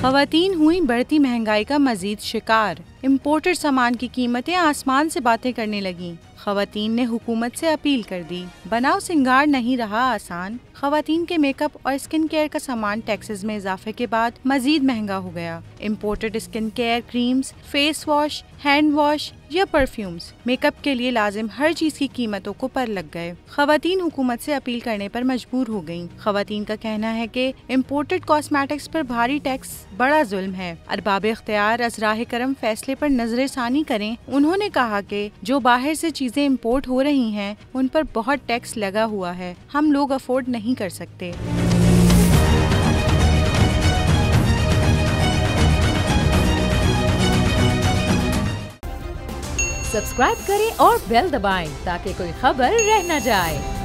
ख़वातीन हुई बढ़ती महंगाई का मजीद शिकार। इम्पोर्टेड सामान की कीमतें आसमान से बातें करने लगीं। ख़वातीन ने हुकूमत से अपील कर दी, बनाव सिंगार नहीं रहा आसान। ख़वातीन के मेकअप और स्किन केयर का सामान टैक्सेस में इजाफे के बाद मजीद महंगा हो गया। Imported skin care creams, face wash, hand wash या परफ्यूम्स, मेकअप के लिए लाजिम हर चीज की कीमतों को पर लग गए। ख़वातीन हुकूमत से अपील करने पर मजबूर हो गयीं। ख़वातीन का कहना है कि इम्पोर्टेड कॉस्मेटिक्स पर भारी टैक्स बड़ा जुल्म है। अरबाब इख्तियार अज़राए करम फैसले पर नजरसानी करें। उन्होंने कहा कि जो बाहर से चीजें इम्पोर्ट हो रही हैं उन पर बहुत टैक्स लगा हुआ है, हम लोग अफोर्ड नहीं कर सकते। सब्सक्राइब करें और बेल दबाएं ताकि कोई खबर रह न जाए।